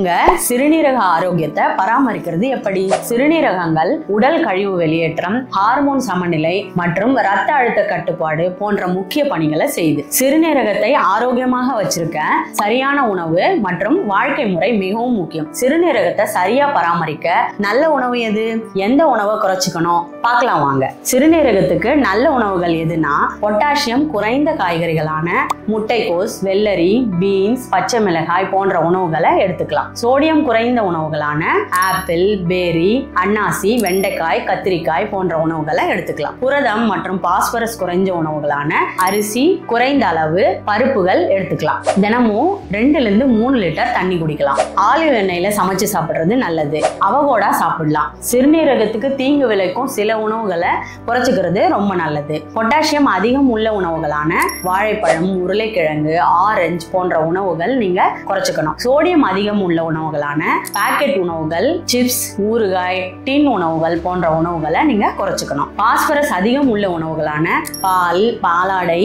உங்க சிறுநீரக ஆரோக்கியத்தை பராமரிக்கிறது எப்படி? சிறுநீரகங்கள் உடல் கழிவு வெளியேற்றம், ஹார்மோன் சமநிலை மற்றும் இரத்த அழுத்த கட்டுப்பாடு போன்ற முக்கிய பணிகளை செய்யுது. சிறுநீரகத்தை ஆரோக்கியமாக வச்சிருக்க சரியான உணவு மற்றும் வாழ்க்கை முறை மிகவும் முக்கியம். சிறுநீரகத்தை சரியா பராமரிக்க நல்ல உணவு எது? எந்த உணவை குறைச்சிக்கணும் பார்க்கலாம் வாங்க. சிறுநீரகத்துக்கு நல்ல உணவுகள் எதுனா, பொட்டாசியம் குறைந்த காய்கறிகளான முட்டைக்கோஸ், வெள்ளரி, பீன்ஸ், பச்சை மிளகாய் போன்ற உணவுகளை எடுத்துக்கலாம். சோடியம் குறைந்த உணவுகளான ஆப்பிள், பேரி, அன்னாசி, வெண்டைக்காய், கத்திரிக்காய் போன்ற உணவுகளை எடுத்துக்கலாம். புரதம் மற்றும் பாஸ்பரஸ் குறைஞ்ச உணவுகளான அரிசி, குறைந்த அளவு பருப்புகள் எடுத்துக்கலாம். தினமும் 2-3 லிட்டர் தண்ணி குடிக்கலாம். ஆலிவ் எண்ணெயில சமைச்சு சாப்பிடுறது நல்லது. அவகோடா சாப்பிடலாம். சிறுநீரகத்துக்கு தீங்கு விளைக்கும் சில உணவுகளை குறைச்சிக்கிறது ரொம்ப நல்லது. பொட்டாசியம் அதிகம் உள்ள உணவுகளான வாழைப்பழம், உருளைக்கிழங்கு, ஆரஞ்சு போன்ற உணவுகள் நீங்க குறைச்சிக்கணும். சோடியம் அதிகம் உள்ள உணவுகளான பாக்கெட் உணவுகள், சிப்ஸ், ஊறுகாய், டின் உணவுகள் போன்ற உணவுகளை நீங்க குறைச்சிக்கணும். பாஸ்பரஸ் அதிகம் உள்ள உணவுகளான பால், பாலாடை,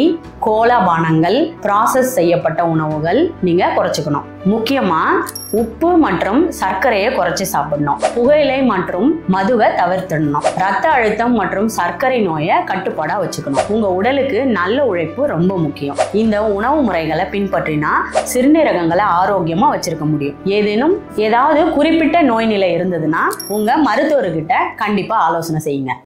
கோலா பானங்கள், ப்ராசஸ் செய்யப்பட்ட உணவுகள் நீங்க குறைச்சிக்கணும். முக்கியமா உப்பு மற்றும் சர்க்கரையை குறைச்சி சாப்பிடணும். புகையிலை மற்றும் மதுவை தவிர்த்திடணும். ரத்த அழுத்தம் மற்றும் சர்க்கரை நோயை கட்டுப்பாடா வச்சுக்கணும். உங்க உடலுக்கு நல்ல உழைப்பு ரொம்ப முக்கியம். இந்த உணவு முறைகளை பின்பற்றினா சிறுநீரகங்களை ஆரோக்கியமா வச்சிருக்க முடியும். ஏதாவது குறிப்பிட்ட நோய் நிலை இருந்ததுன்னா உங்க மருத்துவர்கிட்ட கண்டிப்பா ஆலோசனை செய்யுங்க.